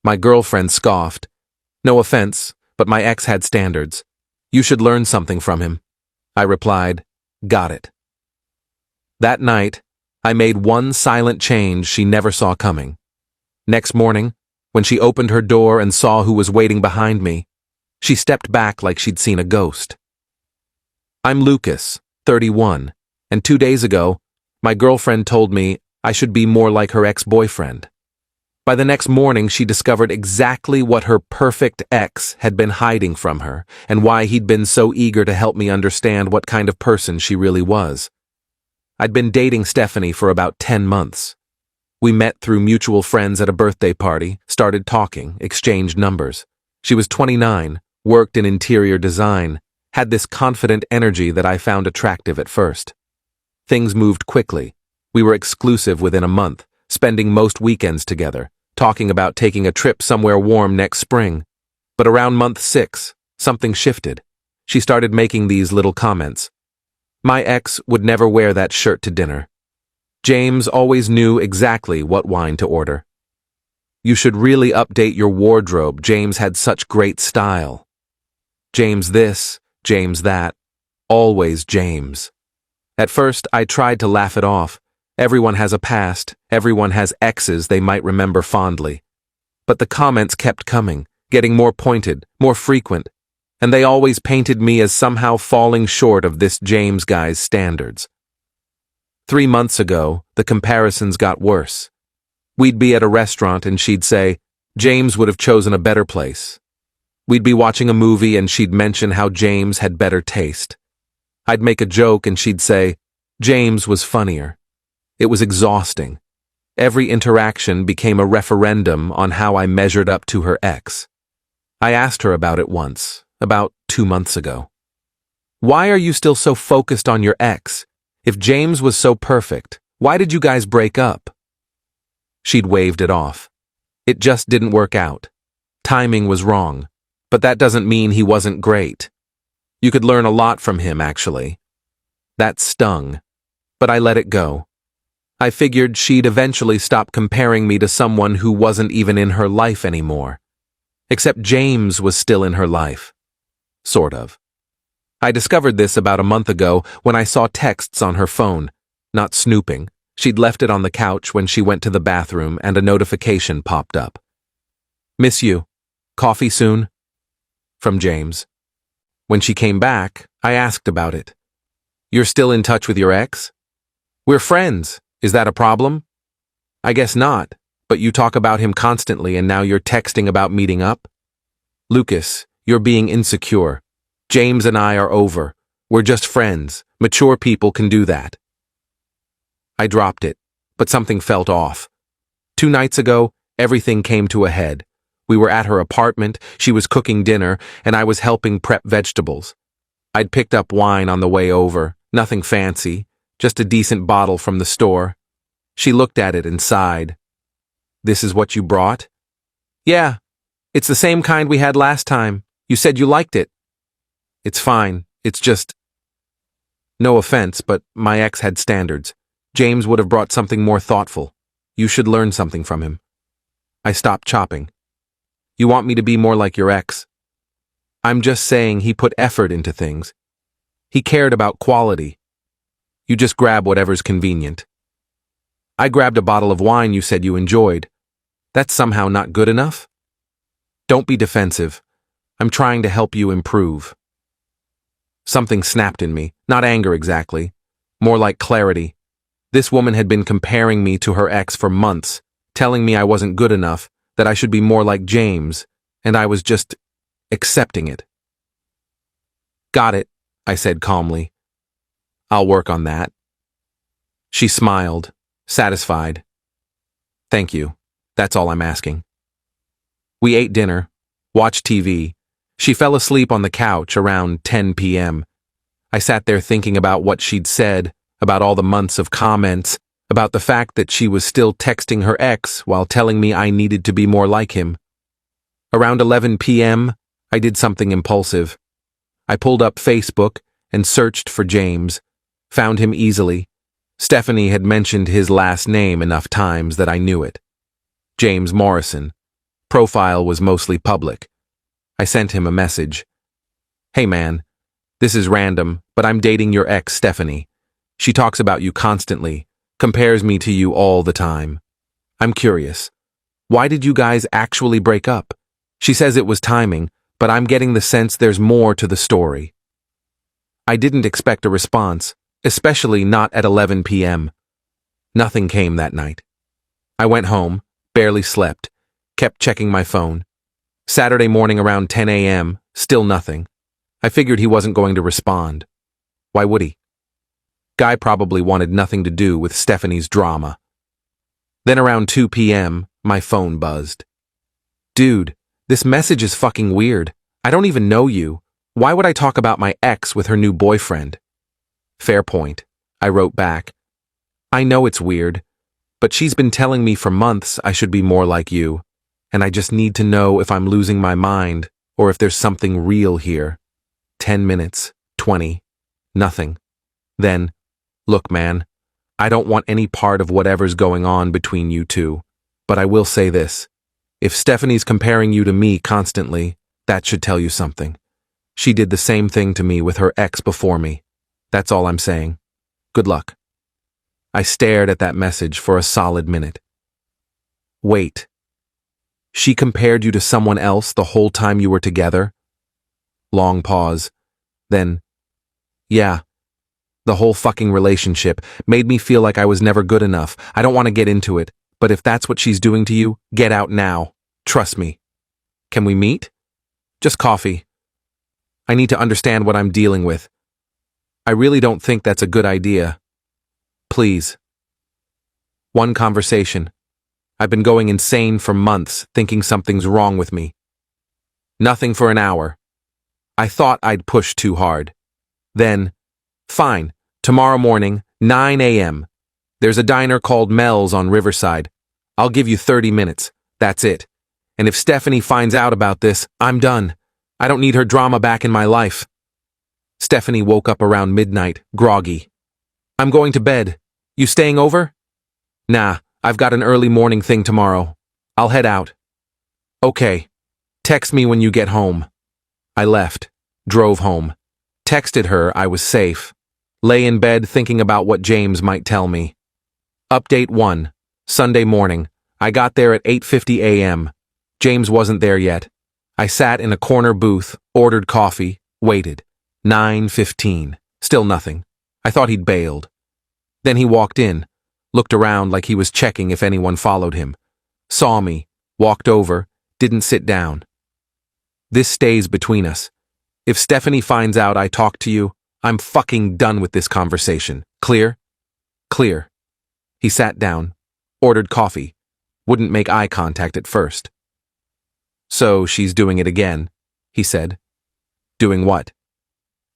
My girlfriend scoffed. No offense, but my ex had standards. You should learn something from him. I replied, got it. That night, I made one silent change she never saw coming. Next morning, when she opened her door and saw who was waiting behind me, she stepped back like she'd seen a ghost. I'm Lucas, 31, and 2 days ago, my girlfriend told me I should be more like her ex-boyfriend. By the next morning, she discovered exactly what her perfect ex had been hiding from her and why he'd been so eager to help me understand what kind of person she really was. I'd been dating Stephanie for about 10 months. We met through mutual friends at a birthday party, started talking, exchanged numbers. She was 29, worked in interior design, had this confident energy that I found attractive at first. Things moved quickly. We were exclusive within a month, spending most weekends together, talking about taking a trip somewhere warm next spring. But around month 6, something shifted. She started making these little comments. My ex would never wear that shirt to dinner. James always knew exactly what wine to order. You should really update your wardrobe. James had such great style. James this, James that. Always James. At first, I tried to laugh it off. Everyone has a past, everyone has exes they might remember fondly. But the comments kept coming, getting more pointed, more frequent, and they always painted me as somehow falling short of this James guy's standards. 3 months ago, the comparisons got worse. We'd be at a restaurant and she'd say, James would have chosen a better place. We'd be watching a movie and she'd mention how James had better taste. I'd make a joke and she'd say, James was funnier. It was exhausting. Every interaction became a referendum on how I measured up to her ex. I asked her about it once, about 2 months ago. Why are you still so focused on your ex? If James was so perfect, why did you guys break up? She'd waved it off. It just didn't work out. Timing was wrong, but that doesn't mean he wasn't great. You could learn a lot from him, actually. That stung, but I let it go. I figured she'd eventually stop comparing me to someone who wasn't even in her life anymore. Except James was still in her life. Sort of. I discovered this about a month ago when I saw texts on her phone. Not snooping. She'd left it on the couch when she went to the bathroom and a notification popped up. Miss you. Coffee soon? From James. When she came back, I asked about it. You're still in touch with your ex? We're friends. Is that a problem? I guess not, but you talk about him constantly and now you're texting about meeting up? Lucas, you're being insecure. James and I are over. We're just friends. Mature people can do that. I dropped it, but something felt off. 2 nights ago, everything came to a head. We were at her apartment, she was cooking dinner, and I was helping prep vegetables. I'd picked up wine on the way over, nothing fancy, just a decent bottle from the store. She looked at it and sighed. This is what you brought? Yeah, it's the same kind we had last time. You said you liked it. It's fine, it's just... No offense, but my ex had standards. James would have brought something more thoughtful. You should learn something from him. I stopped chopping. You want me to be more like your ex? I'm just saying he put effort into things. He cared about quality. You just grab whatever's convenient. I grabbed a bottle of wine you said you enjoyed. That's somehow not good enough? Don't be defensive. I'm trying to help you improve. Something snapped in me, not anger exactly, more like clarity. This woman had been comparing me to her ex for months, telling me I wasn't good enough, that I should be more like James, and I was just accepting it. Got it, I said calmly. I'll work on that. She smiled, satisfied. Thank you. That's all I'm asking. We ate dinner, watched TV. She fell asleep on the couch around 10 p.m. I sat there thinking about what she'd said, about all the months of comments, about the fact that she was still texting her ex while telling me I needed to be more like him. Around 11 p.m., I did something impulsive. I pulled up Facebook and searched for James, found him easily. Stephanie had mentioned his last name enough times that I knew it. James Morrison. Profile was mostly public. I sent him a message. Hey man, this is random, but I'm dating your ex, Stephanie. She talks about you constantly, compares me to you all the time. I'm curious. Why did you guys actually break up? She says it was timing, but I'm getting the sense there's more to the story. I didn't expect a response, especially not at 11 p.m. Nothing came that night. I went home, barely slept, kept checking my phone. Saturday morning around 10 a.m., still nothing. I figured he wasn't going to respond. Why would he? Guy probably wanted nothing to do with Stephanie's drama. Then around 2 p.m., my phone buzzed. Dude, this message is fucking weird. I don't even know you. Why would I talk about my ex with her new boyfriend? Fair point, I wrote back. I know it's weird, but she's been telling me for months I should be more like you, and I just need to know if I'm losing my mind or if there's something real here. 10 minutes, 20, nothing. Then, look man, I don't want any part of whatever's going on between you two, but I will say this. If Stephanie's comparing you to me constantly, that should tell you something. She did the same thing to me with her ex before me. That's all I'm saying. Good luck. I stared at that message for a solid minute. Wait. She compared you to someone else the whole time you were together? Long pause. Then, yeah. The whole fucking relationship made me feel like I was never good enough. I don't want to get into it, but if that's what she's doing to you, get out now. Trust me. Can we meet? Just coffee. I need to understand what I'm dealing with. I really don't think that's a good idea. Please. One conversation. I've been going insane for months, thinking something's wrong with me. Nothing for an hour. I thought I'd push too hard. Then, fine, tomorrow morning, 9 a.m. There's a diner called Mel's on Riverside. I'll give you 30 minutes. That's it. And if Stephanie finds out about this, I'm done. I don't need her drama back in my life. Stephanie woke up around midnight, groggy. I'm going to bed. You staying over? Nah, I've got an early morning thing tomorrow. I'll head out. Okay. Text me when you get home. I left, drove home, texted her I was safe, lay in bed thinking about what James might tell me. Update 1. Sunday morning. I got there at 8:50 a.m. James wasn't there yet. I sat in a corner booth, ordered coffee, waited. 9:15. Still nothing. I thought he'd bailed. Then he walked in, looked around like he was checking if anyone followed him, saw me, walked over, didn't sit down. This stays between us. If Stephanie finds out I talked to you, I'm fucking done with this conversation. Clear? Clear. He sat down, ordered coffee, wouldn't make eye contact at first. So she's doing it again, he said. Doing what?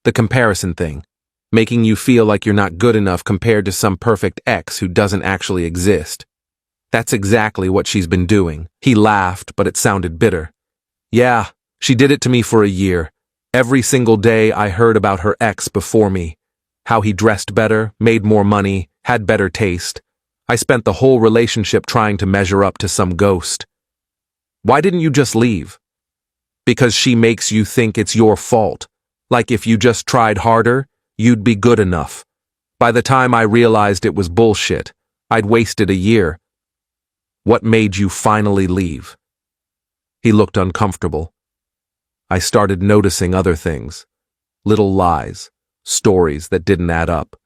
The comparison thing. Making you feel like you're not good enough compared to some perfect ex who doesn't actually exist. That's exactly what she's been doing. He laughed, but it sounded bitter. Yeah, she did it to me for a year. Every single day I heard about her ex before me. How he dressed better, made more money, had better taste. I spent the whole relationship trying to measure up to some ghost. Why didn't you just leave? Because she makes you think it's your fault. Like if you just tried harder, you'd be good enough. By the time I realized it was bullshit, I'd wasted a year. What made you finally leave? He looked uncomfortable. I started noticing other things. Little lies, stories that didn't add up.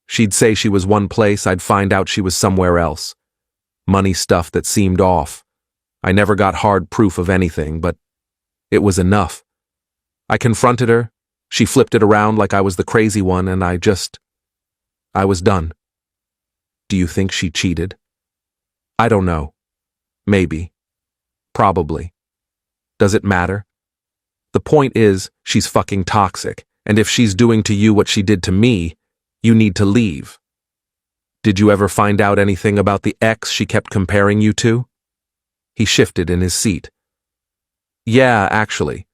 She'd say she was one place, I'd find out she was somewhere else. Money stuff that seemed off. I never got hard proof of anything, but it was enough. I confronted her. She flipped it around like I was the crazy one, and I was done. Do you think she cheated? I don't know. Maybe. Probably. Does it matter? The point is, she's fucking toxic, and if she's doing to you what she did to me, you need to leave. Did you ever find out anything about the ex she kept comparing you to? He shifted in his seat. Yeah, actually.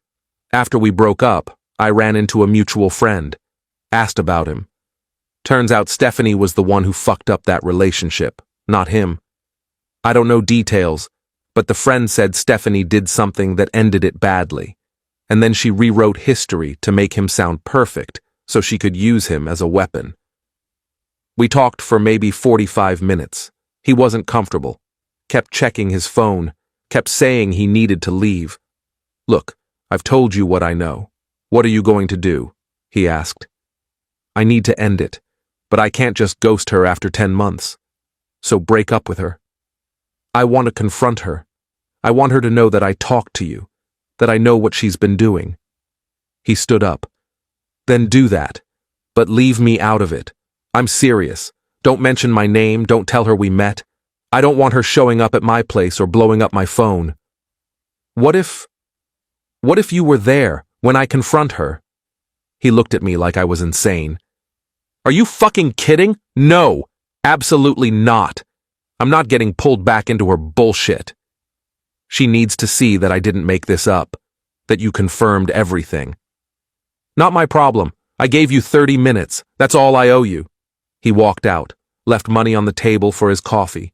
After we broke up, I ran into a mutual friend. Asked about him. Turns out Stephanie was the one who fucked up that relationship, not him. I don't know details, but the friend said Stephanie did something that ended it badly, and then she rewrote history to make him sound perfect so she could use him as a weapon. We talked for maybe 45 minutes. He wasn't comfortable, kept checking his phone, kept saying he needed to leave. "Look, I've told you what I know. What are you going to do?" he asked. "I need to end it, but I can't just ghost her after 10 months. So break up with her." "I want to confront her. I want her to know that I talked to you, that I know what she's been doing." He stood up. "Then do that, but leave me out of it. I'm serious. Don't mention my name, don't tell her we met. I don't want her showing up at my place or blowing up my phone." What if you were there when I confront her?" He looked at me like I was insane. "Are you fucking kidding? No, absolutely not. I'm not getting pulled back into her bullshit. She needs to see that I didn't make this up, that you confirmed everything." "Not my problem. I gave you 30 minutes. That's all I owe you." He walked out, left money on the table for his coffee.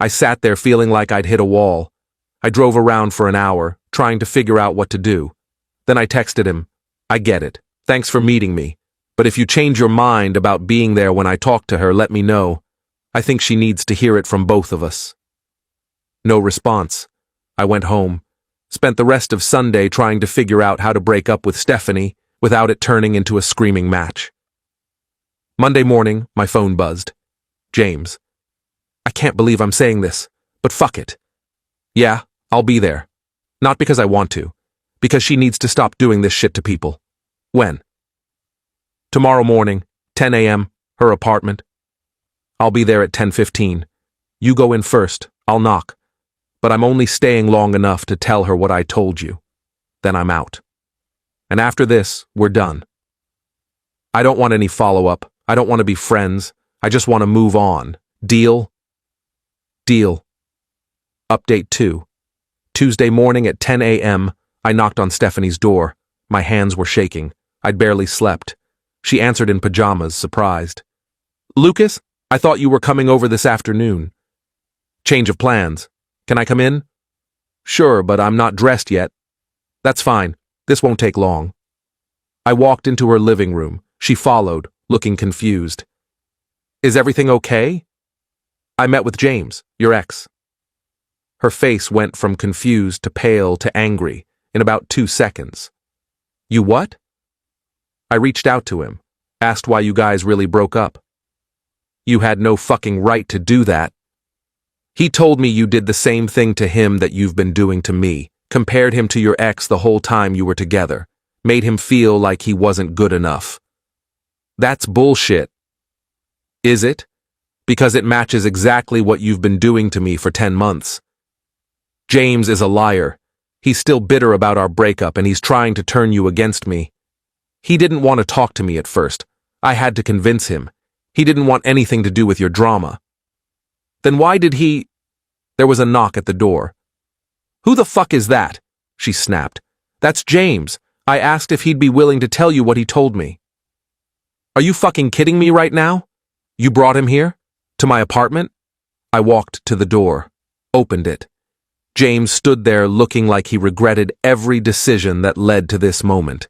I sat there feeling like I'd hit a wall. I drove around for an hour, trying to figure out what to do. Then I texted him, "I get it. Thanks for meeting me. But if you change your mind about being there when I talk to her, let me know. I think she needs to hear it from both of us." No response. I went home, spent the rest of Sunday trying to figure out how to break up with Stephanie without it turning into a screaming match. Monday morning, my phone buzzed. "James. I can't believe I'm saying this, but fuck it. Yeah, I'll be there. Not because I want to, because she needs to stop doing this shit to people." "When?" "Tomorrow morning, 10 a.m., her apartment. I'll be there at 10:15. You go in first, I'll knock. But I'm only staying long enough to tell her what I told you. Then I'm out. And after this, we're done. I don't want any follow-up. I don't want to be friends. I just want to move on. Deal?" "Deal." Update 2. Tuesday morning at 10 a.m., I knocked on Stephanie's door. My hands were shaking. I'd barely slept. She answered in pajamas, surprised. "Lucas, I thought you were coming over this afternoon." "Change of plans. Can I come in?" "Sure, but I'm not dressed yet." "That's fine. This won't take long." I walked into her living room. She followed, looking confused. "Is everything okay?" "I met with James, your ex." Her face went from confused to pale to angry in about 2 seconds. "You what?" "I reached out to him, asked why you guys really broke up." "You had no fucking right to do that. He told me you did the same thing to him that you've been doing to me, compared him to your ex the whole time you were together, made him feel like he wasn't good enough." "That's bullshit." "Is it? Because it matches exactly what you've been doing to me for 10 months. James is a liar. He's still bitter about our breakup and he's trying to turn you against me. He didn't want to talk to me at first. I had to convince him. He didn't want anything to do with your drama." "Then why did he—" There was a knock at the door. "Who the fuck is that?" she snapped. "That's James. I asked if he'd be willing to tell you what he told me." "Are you fucking kidding me right now? You brought him here? To my apartment?" I walked to the door, opened it. James stood there looking like he regretted every decision that led to this moment.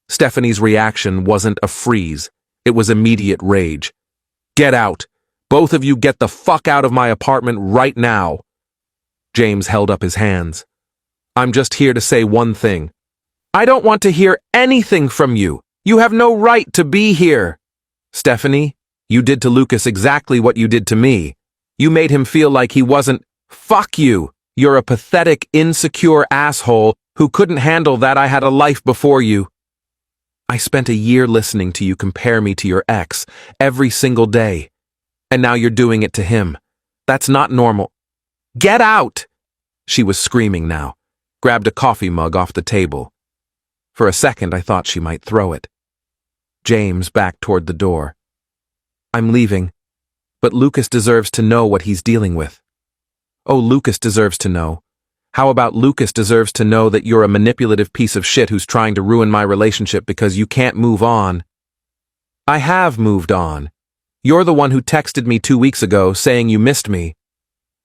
Stephanie's reaction wasn't a freeze. It was immediate rage. "Get out! Both of you get the fuck out of my apartment right now!" James held up his hands. "I'm just here to say one thing. I don't want to hear anything from you. You have no right to be here." "Stephanie, you did to Lucas exactly what you did to me. You made him feel like he wasn't— Fuck you! You're a pathetic, insecure asshole who couldn't handle that I had a life before you. I spent a year listening to you compare me to your ex every single day. And now you're doing it to him. That's not normal. Get out!" She was screaming now, grabbed a coffee mug off the table. For a second, I thought she might throw it. James backed toward the door. "I'm leaving, but Lucas deserves to know what he's dealing with." "Oh, Lucas deserves to know. How about Lucas deserves to know that you're a manipulative piece of shit who's trying to ruin my relationship because you can't move on?" "I have moved on. You're the one who texted me 2 weeks ago saying you missed me."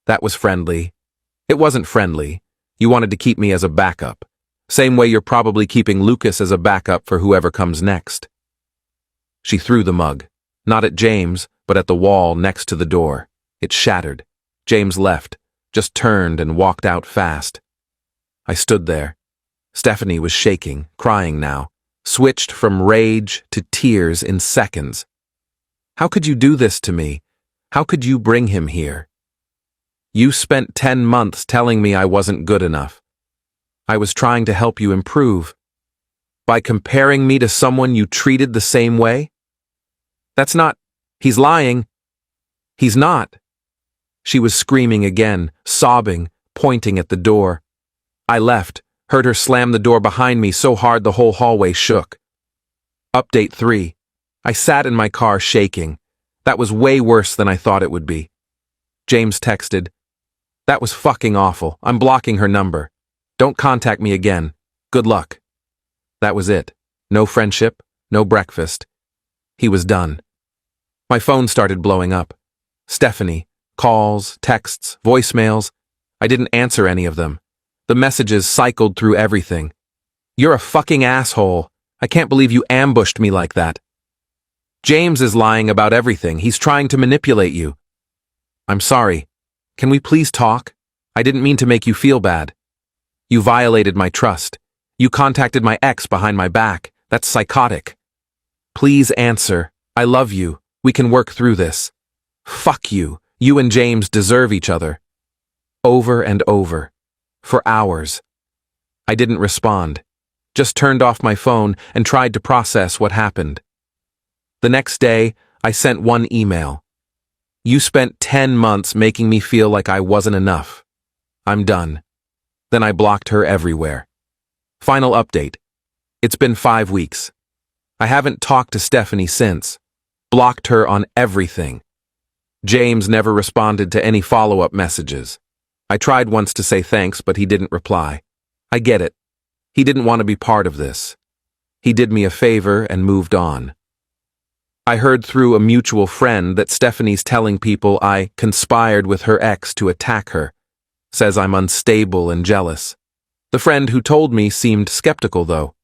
That was friendly. It wasn't friendly. You wanted to keep me as a backup. Same way you're probably keeping Lucas as a backup for whoever comes next. She threw the mug, not at James, but at the wall next to the door. It shattered. James left, just turned and walked out fast. I stood there. Stephanie was shaking, crying now, switched from rage to tears in seconds. How could you do this to me? How could you bring him here? You spent 10 months telling me I wasn't good enough. I was trying to help you improve. By comparing me to someone you treated the same way? That's not... He's lying. He's not. She was screaming again, sobbing, pointing at the door. I left, heard her slam the door behind me so hard the whole hallway shook. Update 3. I sat in my car shaking. That was way worse than I thought it would be. James texted, "That was fucking awful. I'm blocking her number. Don't contact me again. Good luck." That was it. No friendship, no breakfast. He was done. My phone started blowing up. Stephanie, calls, texts, voicemails. I didn't answer any of them. The messages cycled through everything. "You're a fucking asshole. I can't believe you ambushed me like that. James is lying about everything. He's trying to manipulate you. I'm sorry. Can we please talk? I didn't mean to make you feel bad. You violated my trust. You contacted my ex behind my back. That's psychotic. Please answer. I love you. We can work through this. Fuck you. You and James deserve each other." Over and over. For hours. I didn't respond. Just turned off my phone and tried to process what happened. The next day, I sent one email. "You spent 10 months making me feel like I wasn't enough. I'm done." Then I blocked her everywhere. Final update. It's been 5 weeks. I haven't talked to Stephanie since. Blocked her on everything. James never responded to any follow-up messages. I tried once to say thanks, but he didn't reply. I get it. He didn't want to be part of this. He did me a favor and moved on. I heard through a mutual friend that Stephanie's telling people I conspired with her ex to attack her. Says I'm unstable and jealous. The friend who told me seemed skeptical, though.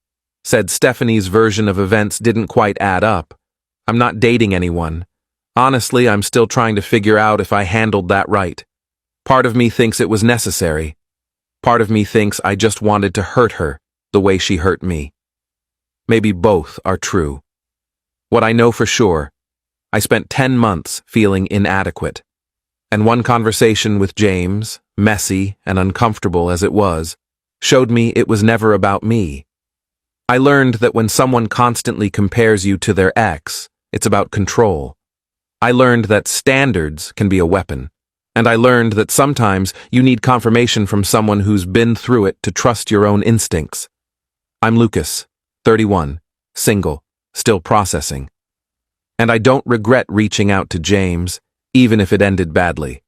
Said Stephanie's version of events didn't quite add up. I'm not dating anyone. Honestly, I'm still trying to figure out if I handled that right. Part of me thinks it was necessary. Part of me thinks I just wanted to hurt her the way she hurt me. Maybe both are true. What I know for sure, I spent 10 months feeling inadequate. And one conversation with James, messy and uncomfortable as it was, showed me it was never about me. I learned that when someone constantly compares you to their ex, it's about control. I learned that standards can be a weapon. And I learned that sometimes you need confirmation from someone who's been through it to trust your own instincts. I'm Lucas, 31, single, still processing. And I don't regret reaching out to James, even if it ended badly.